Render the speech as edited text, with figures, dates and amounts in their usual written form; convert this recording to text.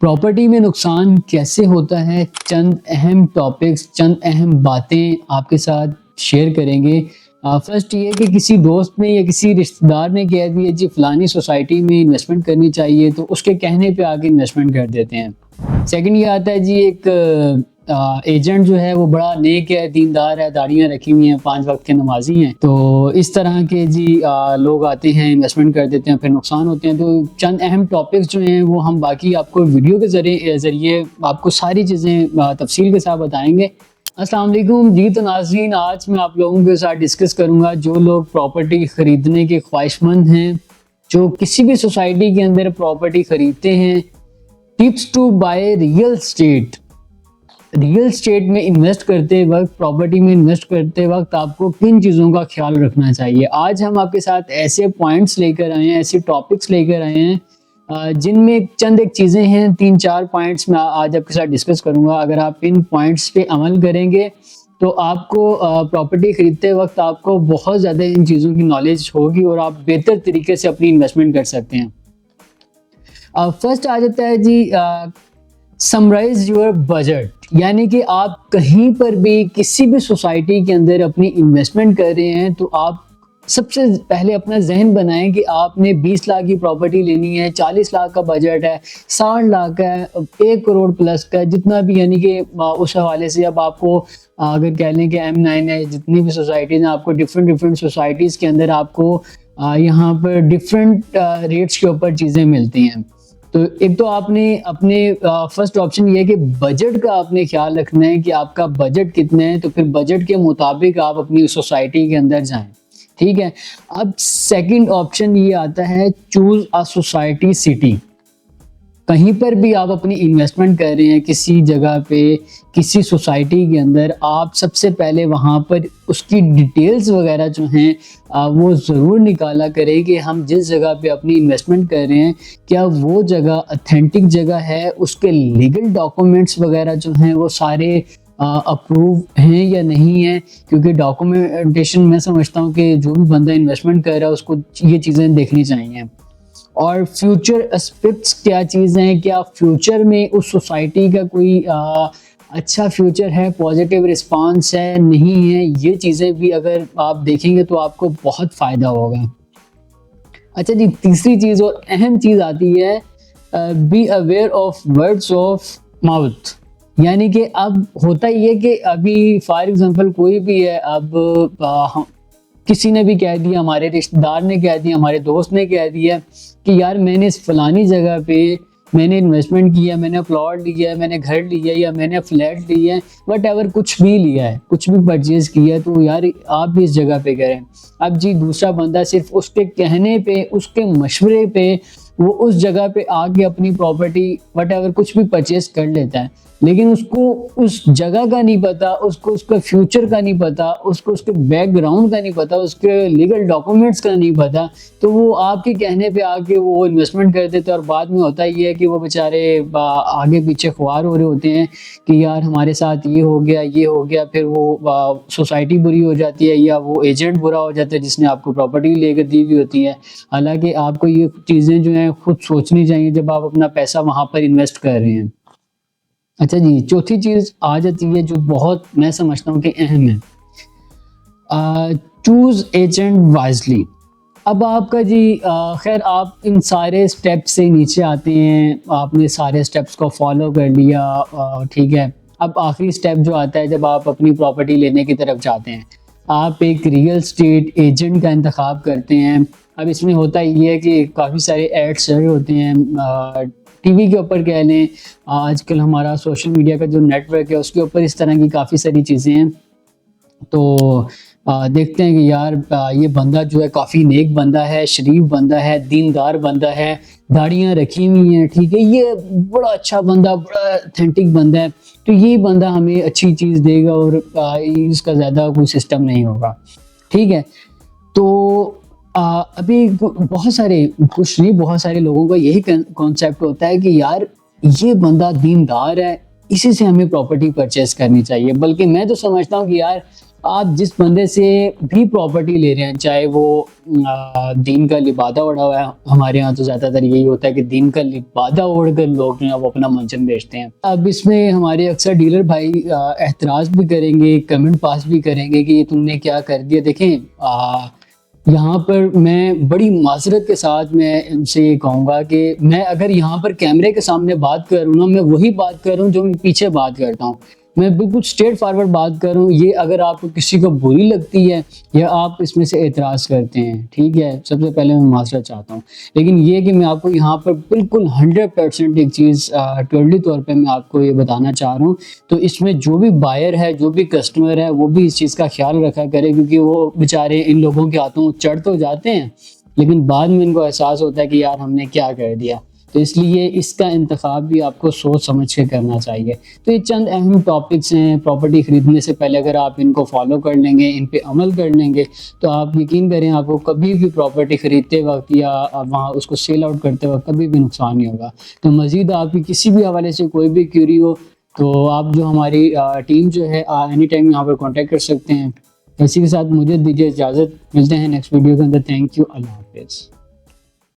Property में नुकसान कैसे होता है, चंद अहम टॉपिक्स, चंद अहम बातें आपके साथ शेयर करेंगे। फर्स्ट ये कि किसी दोस्त ने या किसी रिश्तेदार ने कह दिया जी फलानी सोसाइटी में इन्वेस्टमेंट करनी चाहिए, तो उसके कहने पे आके इन्वेस्टमेंट कर देते हैं। सेकंड ये आता है जी एक एजेंट जो है वो बड़ा नेक है, दीनदार है, दाढ़ियाँ रखी हुई हैं, 5 वक्त के नमाजी हैं, तो इस तरह के जी लोग आते हैं, इन्वेस्टमेंट कर देते हैं, फिर नुकसान होते हैं। तो चंद अहम टॉपिक्स जो हैं वो हम बाकी आपको वीडियो के ज़रिए आपको सारी चीज़ें तफसील के साथ बताएंगे। अस्सलाम वालेकुम जी। तो नाज़रीन, आज मैं आप लोगों के साथ डिस्कस करूंगा जो लोग प्रॉपर्टी ख़रीदने के ख्वाहिशमंद हैं, जो किसी भी सोसाइटी के अंदर प्रॉपर्टी ख़रीदते हैं, tips to buy real estate. Real estate में इन्वेस्ट करते वक्त, प्रॉपर्टी में इन्वेस्ट करते वक्त आपको किन चीज़ों का ख्याल रखना चाहिए। आज हम आपके साथ ऐसे पॉइंट्स लेकर आए हैं, ऐसे टॉपिक्स लेकर आए हैं जिनमें चंद एक चीज़ें हैं, 3-4 पॉइंट्स मैं आज आपके साथ डिस्कस करूंगा। अगर आप इन पॉइंट्स पे अमल करेंगे तो आपको प्रॉपर्टी ख़रीदते वक्त आपको बहुत ज़्यादा इन चीज़ों की नॉलेज होगी और आप बेहतर तरीके से अपनी इन्वेस्टमेंट कर सकते हैं। फर्स्ट आ जाता है जी समराइज योर बजट, यानी कि आप कहीं पर भी किसी भी सोसाइटी के अंदर अपनी इन्वेस्टमेंट कर रहे हैं तो आप सबसे पहले अपना जहन बनाएं कि आपने 20 लाख की प्रॉपर्टी लेनी है, 40 लाख का बजट है, 60 लाख का है, 1 करोड़ प्लस का, जितना भी, यानी कि उस हवाले से अब आपको अगर कह लें कि M9 है, जितनी भी सोसाइटीज़ हैं, आपको डिफरेंट सोसाइटीज़ के अंदर आपको यहाँ पर डिफरेंट रेट्स के ऊपर चीज़ें मिलती हैं। तो एक तो आपने अपने फर्स्ट ऑप्शन ये है कि बजट का आपने ख्याल रखना है कि आपका बजट कितना है, तो फिर बजट के मुताबिक आप अपनी सोसाइटी के अंदर जाएं, ठीक है। अब सेकंड ऑप्शन ये आता है चूज अ सोसाइटी सिटी। कहीं पर भी आप अपनी इन्वेस्टमेंट कर रहे हैं किसी जगह पे, किसी सोसाइटी के अंदर, आप सबसे पहले वहाँ पर उसकी डिटेल्स वगैरह जो हैं वो ज़रूर निकाला करें कि हम जिस जगह पे अपनी इन्वेस्टमेंट कर रहे हैं क्या वो जगह ऑथेंटिक जगह है, उसके लीगल डॉक्यूमेंट्स वगैरह जो हैं वो सारे अप्रूव हैं या नहीं है। क्योंकि डॉक्यूमेंटेशन मैं समझता हूँ कि जो भी बंदा इन्वेस्टमेंट कर रहा है उसको ये चीज़ें देखनी चाहिए। और फ्यूचर एस्पेक्ट्स क्या चीज़ हैं, क्या फ्यूचर में उस सोसाइटी का कोई अच्छा फ्यूचर है, पॉजिटिव रिस्पांस है, नहीं है, ये चीज़ें भी अगर आप देखेंगे तो आपको बहुत फ़ायदा होगा। अच्छा जी, तीसरी चीज़ और अहम चीज़ आती है be aware of words of mouth. यानी कि अब होता ही है कि अभी फॉर एग्जांपल कोई भी है, अब किसी ने भी कह दिया, हमारे रिश्तेदार ने कह दिया, हमारे दोस्त ने कह दिया कि यार मैंने इस फलानी जगह पे मैंने इन्वेस्टमेंट किया, मैंने प्लॉट लिया है, मैंने घर लिया है या मैंने फ्लैट लिया है, वट एवर कुछ भी लिया है, कुछ भी परचेज किया है, तो यार आप भी इस जगह पे करें। अब जी दूसरा बंदा सिर्फ उसके कहने पे, उसके मशवरे पे वो उस जगह पे आके अपनी प्रॉपर्टी वट एवर कुछ भी परचेज कर लेता है, लेकिन उसको उस जगह का नहीं पता, उसको उसका फ्यूचर का नहीं पता, उसको उसके बैकग्राउंड का नहीं पता, उसके लीगल डॉक्यूमेंट्स का नहीं पता, तो वो आपके कहने पे आके वो इन्वेस्टमेंट कर देते हैं। और बाद में होता ही है कि वो बेचारे आगे पीछे ख्वार हो रहे होते हैं कि यार हमारे साथ ये हो गया, ये हो गया, फिर वो सोसाइटी बुरी हो जाती है या वो एजेंट बुरा हो जाता है जिसने आपको प्रॉपर्टी लेकर दी हुई होती है। हालांकि आपको ये चीज़ें जो हैं खुद सोचनी चाहिए जब आप अपना पैसा वहाँ पर इन्वेस्ट कर रहे हैं। अच्छा जी, चौथी चीज़ आ जाती है जो बहुत मैं समझता हूँ कि अहम है, चूज़ एजेंट वाइजली। अब आपका जी खैर आप इन सारे स्टेप्स से नीचे आते हैं, आपने सारे स्टेप्स को फॉलो कर लिया, ठीक है। अब आखिरी स्टेप जो आता है जब आप अपनी प्रॉपर्टी लेने की तरफ जाते हैं, आप एक रियल स्टेट एजेंट का इंतखाब करते हैं। अब इसमें होता ये है कि काफ़ी सारे एड्स चल रहे होते हैं, टीवी के ऊपर कह लें, आजकल हमारा सोशल मीडिया का जो नेटवर्क है उसके ऊपर इस तरह की काफ़ी सारी चीज़ें हैं। तो देखते हैं कि यार ये बंदा जो है काफ़ी नेक बंदा है, शरीफ बंदा है, दीनदार बंदा है, दाढ़ियाँ रखी हुई हैं, ठीक है, ये बड़ा अच्छा बंदा, बड़ा ऑथेंटिक बंदा है, तो ये बंदा हमें अच्छी चीज़ देगा और इसका ज़्यादा कोई सिस्टम नहीं होगा, ठीक है। तो अभी बहुत सारे, कुछ नहीं, बहुत सारे लोगों का यही कॉन्सेप्ट होता है कि यार ये बंदा दीनदार है, इसी से हमें प्रॉपर्टी परचेज करनी चाहिए। बल्कि मैं तो समझता हूँ कि यार آپ جس بندے سے بھی پراپرٹی لے رہے ہیں، چاہے وہ دین کا لبادہ اوڑھا ہوا ہے، ہمارے یہاں تو زیادہ تر یہی ہوتا ہے کہ دین کا لبادہ اوڑھ کر لوگ جو ہیں وہ اپنا منشن بیچتے ہیں. اب اس میں ہمارے اکثر ڈیلر بھائی اعتراض بھی کریں گے، کمنٹ پاس بھی کریں گے کہ یہ تم نے کیا کر دیا. دیکھیں یہاں پر میں بڑی معذرت کے ساتھ میں ان سے یہ کہوں گا کہ میں اگر یہاں پر کیمرے کے سامنے بات کر رہا ہوں نا، میں وہی بات کر رہا ہوں جو میں پیچھے بات کرتا ہوں. میں بالکل اسٹریٹ فارورڈ بات کر رہا ہوں. یہ اگر آپ کو کسی کو بری لگتی ہے یا آپ اس میں سے اعتراض کرتے ہیں، ٹھیک ہے، سب سے پہلے میں معذرت چاہتا ہوں. لیکن یہ کہ میں آپ کو یہاں پر بالکل 100% ایک چیز ٹوٹلی طور پہ میں آپ کو یہ بتانا چاہ رہا ہوں. تو اس میں جو بھی بائر ہے، جو بھی کسٹمر ہے، وہ بھی اس چیز کا خیال رکھا کرے، کیونکہ وہ بیچارے ان لوگوں کے ہاتھوں چڑھ تو جاتے ہیں لیکن بعد میں ان کو احساس ہوتا ہے کہ یار ہم نے کیا کر دیا. تو اس لیے اس کا انتخاب بھی آپ کو سوچ سمجھ کے کرنا چاہیے. تو یہ چند اہم ٹاپکس ہیں. پراپرٹی خریدنے سے پہلے اگر آپ ان کو فالو کر لیں گے، ان پہ عمل کر لیں گے، تو آپ یقین کریں آپ کو کبھی بھی پراپرٹی خریدتے وقت یا وہاں اس کو سیل آؤٹ کرتے وقت کبھی بھی نقصان نہیں ہوگا. تو مزید آپ کی کسی بھی حوالے سے کوئی بھی کیوری ہو تو آپ جو ہماری ٹیم جو ہے اینی ٹائم یہاں پر کانٹیکٹ کر سکتے ہیں. اسی کے ساتھ مجھے دیجیے اجازت، ملتے ہیں نیکسٹ ویڈیو کے اندر. تھینک یو، اللہ حافظ.